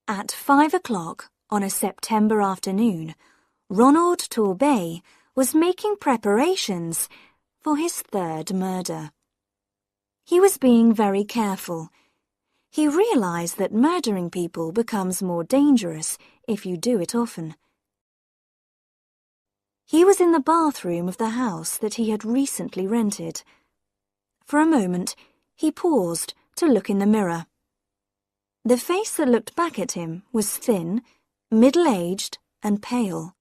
At 5 o'clock on a September afternoon, Ronald Torbay was making preparations for his third murder. He was being very careful. He realized that murdering people becomes more dangerous if you do it often. He was in the bathroom of the house that he had recently rented. For a moment, he paused to look in the mirror. The face that looked back at him was thin, middle-aged, and pale.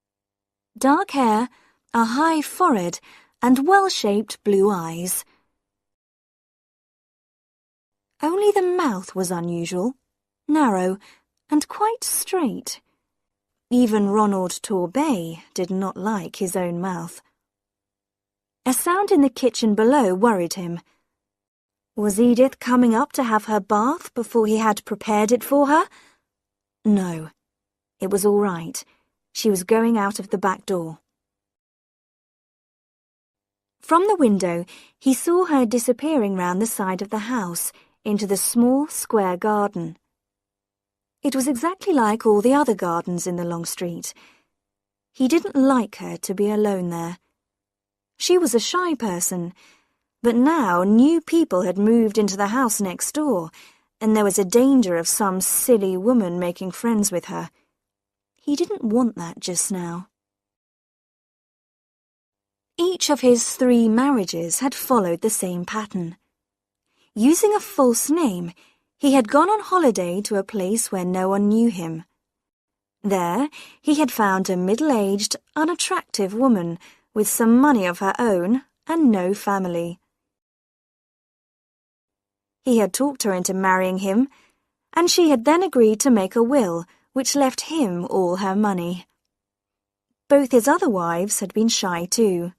Dark hair, a high forehead, and well-shaped blue eyes. Only the mouth was unusual, narrow, and quite straight. Even Ronald Torbay did not like his own mouth. A sound in the kitchen below worried him. Was Edith coming up to have her bath before he had prepared it for her? No, it was all right. She was going out of the back door. From the window, he saw her disappearing round the side of the house into the small square garden. It was exactly like all the other gardens in the long street. He didn't like her to be alone there. She was a shy person, but now new people had moved into the house next door, and there was a danger of some silly woman making friends with her. He didn't want that just now. Each of his 3 marriages had followed the same pattern. Using a false name, he had gone on holiday to a place where no one knew him. There, he had found a middle-aged, unattractive woman with some money of her own and no family. He had talked her into marrying him, and she had then agreed to make a will which left him all her money. Both his other wives had been shy too.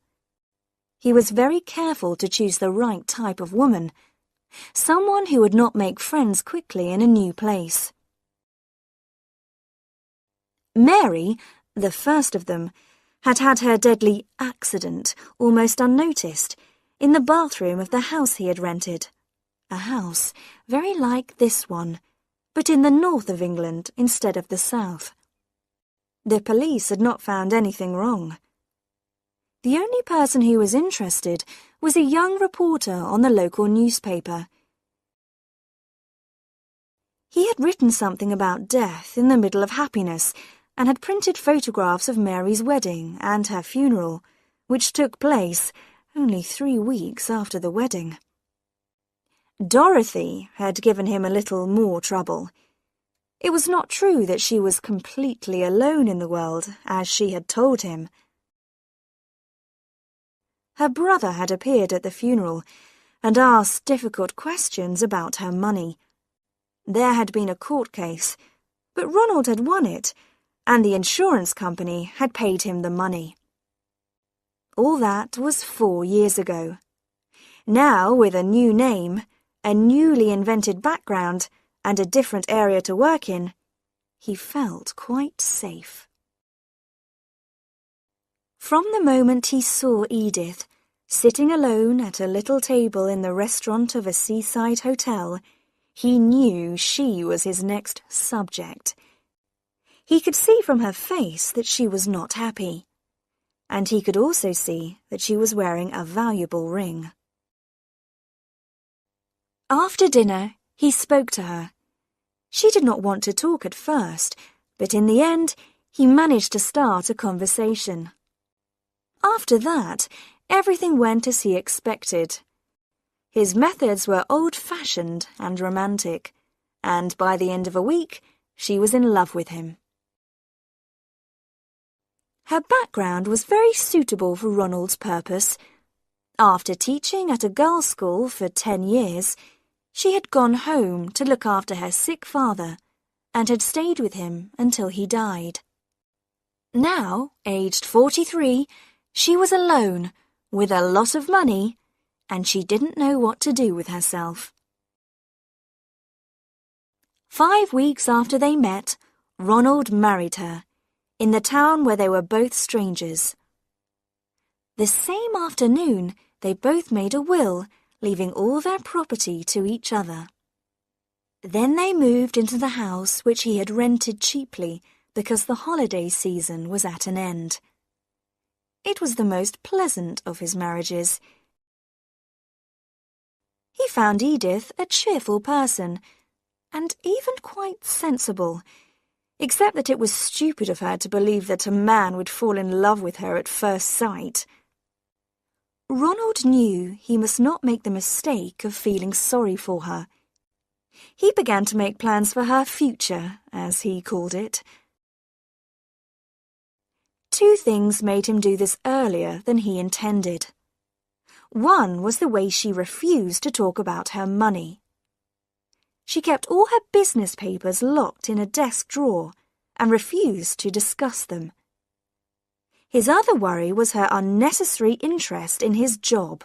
He was very careful to choose the right type of woman, someone who would not make friends quickly in a new place. Mary, the first of them, had had her deadly accident almost unnoticed in the bathroom of the house he had rented. A house very like this one, but in the north of England instead of the south. The police had not found anything wrong. The only person who was interested was a young reporter on the local newspaper. He had written something about death in the middle of happiness and had printed photographs of Mary's wedding and her funeral, which took place only 3 weeks after the wedding. Dorothy had given him a little more trouble. It was not true that she was completely alone in the world, as she had told him. Her brother had appeared at the funeral and asked difficult questions about her money. There had been a court case, but Ronald had won it, and the insurance company had paid him the money. All that was 4 years ago. Now, with a new name, a newly invented background, and a different area to work in, he felt quite safe. From the moment he saw Edith, sitting alone at a little table in the restaurant of a seaside hotel, he knew she was his next subject. He could see from her face that she was not happy, and he could also see that she was wearing a valuable ring. After dinner, he spoke to her. She did not want to talk at first, but in the end, he managed to start a conversation. After that, everything went as he expected. His methods were old-fashioned and romantic, and by the end of a week, she was in love with him. Her background was very suitable for Ronald's purpose. After teaching at a girls' school for 10 years, she had gone home to look after her sick father and had stayed with him until he died. Now, aged 43, she was alone, with a lot of money, and she didn't know what to do with herself. 5 weeks after they met, Ronald married her, in the town where they were both strangers. The same afternoon, they both made a will, leaving all their property to each other. Then they moved into the house which he had rented cheaply because the holiday season was at an end. It was the most pleasant of his marriages. He found Edith a cheerful person, and even quite sensible, except that it was stupid of her to believe that a man would fall in love with her at first sight. Ronald knew he must not make the mistake of feeling sorry for her. He began to make plans for her future, as he called it. Two things made him do this earlier than he intended. One was the way she refused to talk about her money. She kept all her business papers locked in a desk drawer and refused to discuss them. His other worry was her unnecessary interest in his job.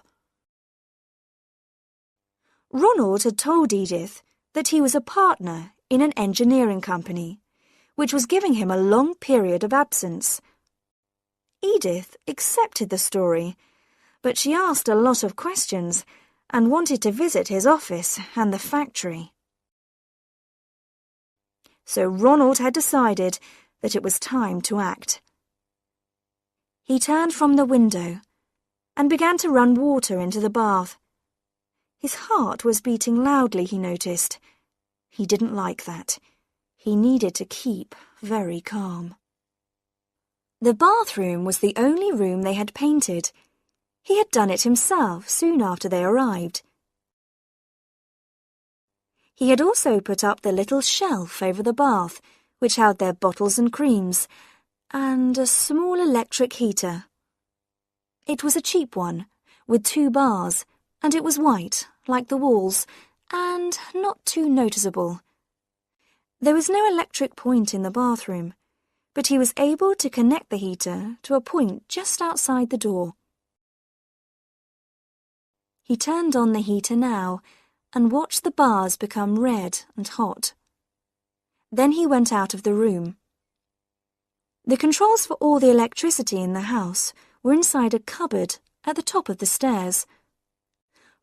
Ronald had told Edith that he was a partner in an engineering company, which was giving him a long period of absence. Edith accepted the story, but she asked a lot of questions and wanted to visit his office and the factory. So Ronald had decided that it was time to act. He turned from the window and began to run water into the bath. His heart was beating loudly, he noticed. He didn't like that. He needed to keep very calm. The bathroom was the only room they had painted. He had done it himself soon after they arrived. He had also put up the little shelf over the bath, which held their bottles and creams, and a small electric heater. It was a cheap one, with 2 bars, and it was white, like the walls, and not too noticeable. There was no electric point in the bathroom, but he was able to connect the heater to a point just outside the door. He turned on the heater now and watched the bars become red and hot. Then he went out of the room. The controls for all the electricity in the house were inside a cupboard at the top of the stairs.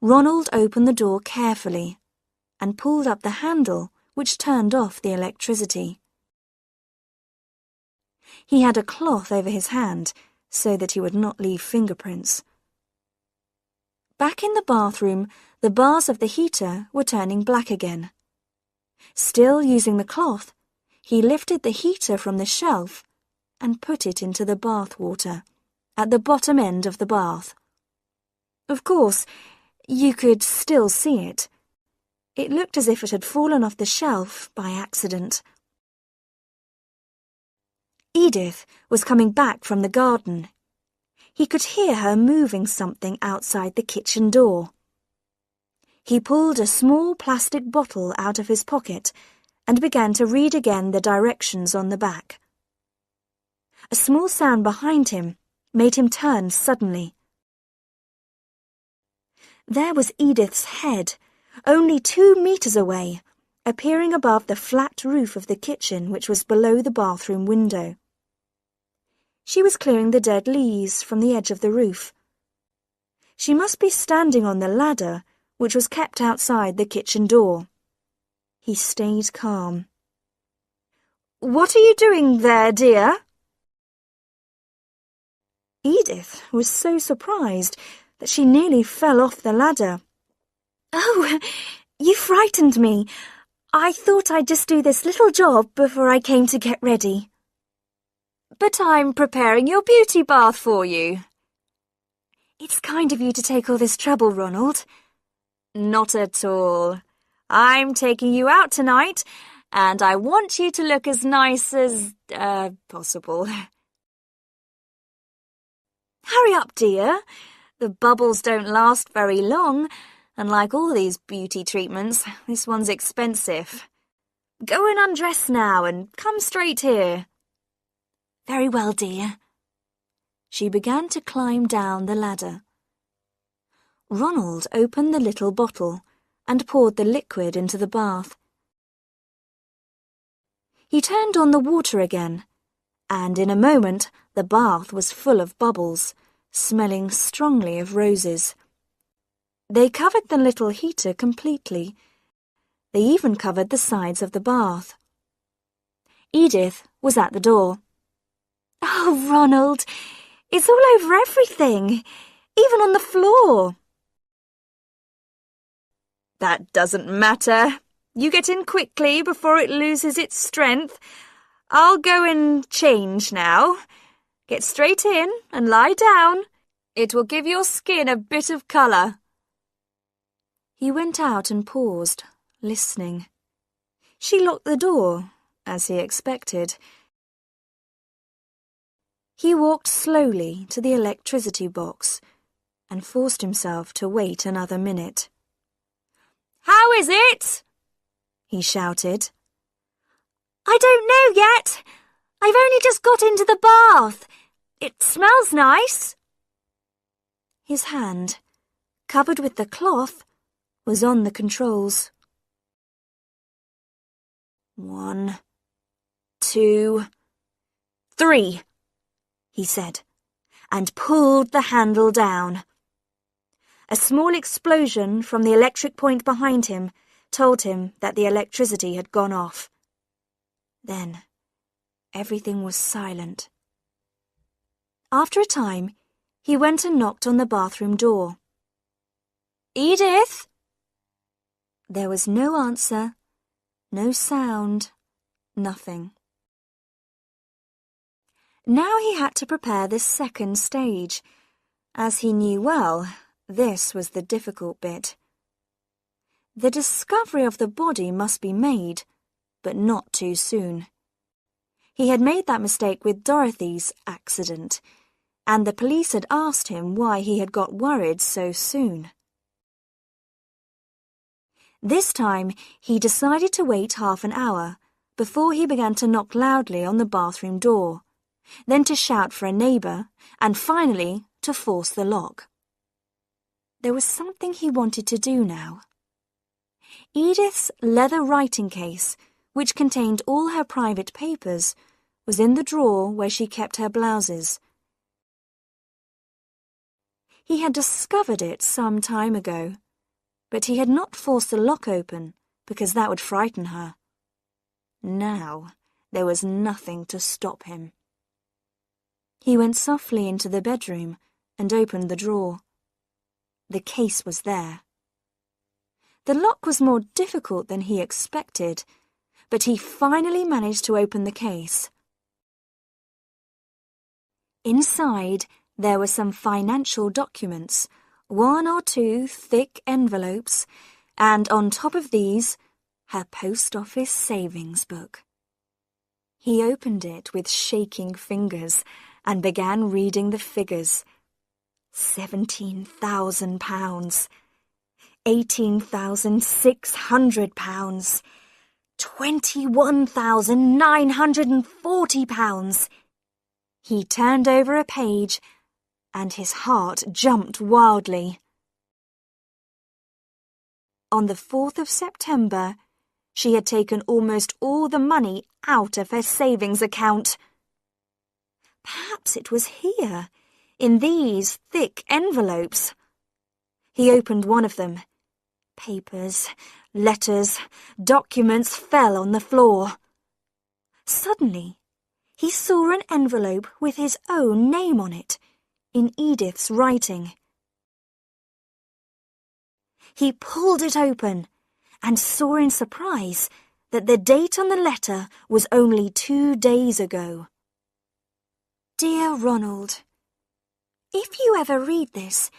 Ronald opened the door carefully and pulled up the handle which turned off the electricity. He had a cloth over his hand so that he would not leave fingerprints. Back in the bathroom, the bars of the heater were turning black again. Still using the cloth, he lifted the heater from the shelf and put it into the bath water at the bottom end of the bath. Of course, you could still see it. It looked as if it had fallen off the shelf by accident. Edith was coming back from the garden. He could hear her moving something outside the kitchen door. He pulled a small plastic bottle out of his pocket and began to read again the directions on the back. A small sound behind him made him turn suddenly. There was Edith's head, only 2 meters away, appearing above the flat roof of the kitchen which was below the bathroom window. She was clearing the dead leaves from the edge of the roof. She must be standing on the ladder, which was kept outside the kitchen door. He stayed calm. "What are you doing there, dear?" Edith was so surprised that she nearly fell off the ladder. "Oh, you frightened me. I thought I'd just do this little job before I came to get ready." "But I'm preparing your beauty bath for you." "It's kind of you to take all this trouble, Ronald." "Not at all. I'm taking you out tonight, and I want you to look as nice as, possible." "Hurry up, dear. The bubbles don't last very long, and like all these beauty treatments, this one's expensive. Go and undress now and come straight here." "Very well, dear." She began to climb down the ladder. Ronald opened the little bottle and poured the liquid into the bath. He turned on the water again, and in a moment the bath was full of bubbles, smelling strongly of roses. They covered the little heater completely, They even covered the sides of the bath. Edith was at the door. "Oh, Ronald, it's all over everything, even on the floor." "That doesn't matter. You get in quickly before it loses its strength. I'll go and change now. Get straight in and lie down. It will give your skin a bit of colour." He went out and paused, listening. She locked the door, as he expected. He walked slowly to the electricity box and forced himself to wait another minute. "How is it?" he shouted. "I don't know yet. I've only just got into the bath. It smells nice." His hand, covered with the cloth, was on the controls. 1, 2, 3, he said, and pulled the handle down. A small explosion from the electric point behind him told him that the electricity had gone off. Then, everything was silent. After a time, he went and knocked on the bathroom door. "Edith?" There was no answer, no sound, nothing. Now he had to prepare the second stage. As he knew well, this was the difficult bit. The discovery of the body must be made, but not too soon. He had made that mistake with Dorothy's accident, and the police had asked him why he had got worried so soon. This time, he decided to wait half an hour before he began to knock loudly on the bathroom door, then to shout for a neighbour, and finally to force the lock. There was something he wanted to do now. Edith's leather writing case, which contained all her private papers, was in the drawer where she kept her blouses. He had discovered it some time ago, but he had not forced the lock open because that would frighten her. Now there was nothing to stop him. He went softly into the bedroom and opened the drawer. The case was there. The lock was more difficult than he expected, but he finally managed to open the case. Inside, there were some financial documents, 1 or 2 thick envelopes, and on top of these, her post office savings book. He opened it with shaking fingers and began reading the figures. £17,000, £18,600, £21,940. He turned over a page, and his heart jumped wildly. On the 4th of September, she had taken almost all the money out of her savings account. Perhaps it was here, in these thick envelopes. He opened one of them. Papers, letters, documents fell on the floor. Suddenly, he saw an envelope with his own name on it, in Edith's writing. He pulled it open and saw in surprise that the date on the letter was only 2 days ago. Dear Ronald, if you ever read this,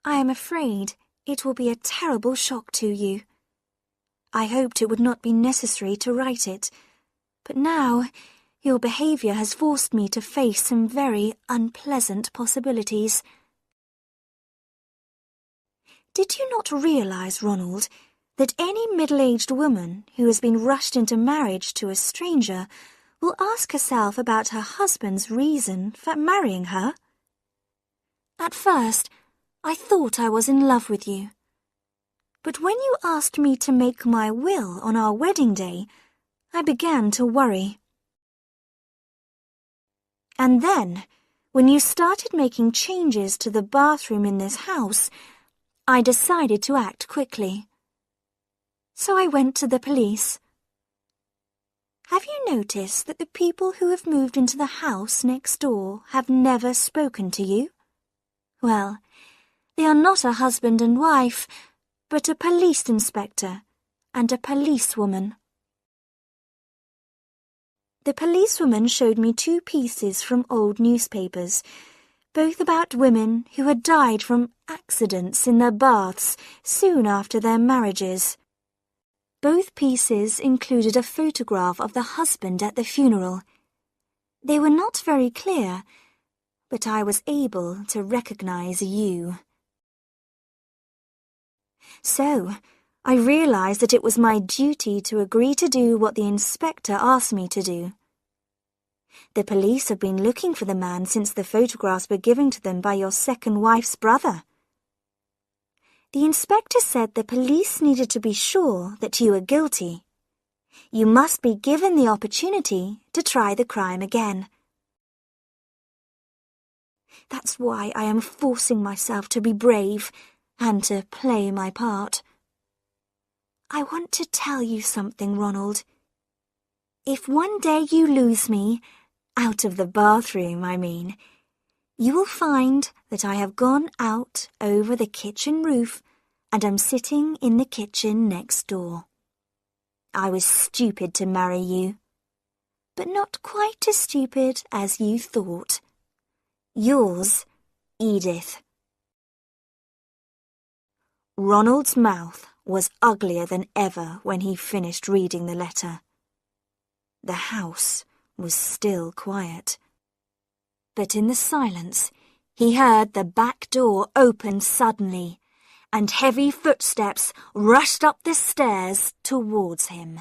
I am afraid it will be a terrible shock to you. I hoped it would not be necessary to write it, but now your behaviour has forced me to face some very unpleasant possibilities. Did you not realise, Ronald, that any middle-aged woman who has been rushed into marriage to a stranger will ask herself about her husband's reason for marrying her? At first, I thought I was in love with you. But when you asked me to make my will on our wedding day, I began to worry. And then, when you started making changes to the bathroom in this house, I decided to act quickly. So I went to the police. Have you noticed that the people who have moved into the house next door have never spoken to you? Well, they are not a husband and wife, but a police inspector and a policewoman. The policewoman showed me 2 pieces from old newspapers, both about women who had died from accidents in their baths soon after their marriages. Both pieces included a photograph of the husband at the funeral. They were not very clear, but I was able to recognize you. So, I realized that it was my duty to agree to do what the inspector asked me to do. The police have been looking for the man since the photographs were given to them by your second wife's brother. The inspector said the police needed to be sure that you were guilty. You must be given the opportunity to try the crime again. That's why I am forcing myself to be brave and to play my part. I want to tell you something, Ronald. If one day you lose me, out of the bathroom, I mean, you will find that I have gone out over the kitchen roof and am sitting in the kitchen next door. I was stupid to marry you, but not quite as stupid as you thought. Yours, Edith. Ronald's mouth was uglier than ever when he finished reading the letter. The house was still quiet. But in the silence, he heard the back door open suddenly, and heavy footsteps rushed up the stairs towards him.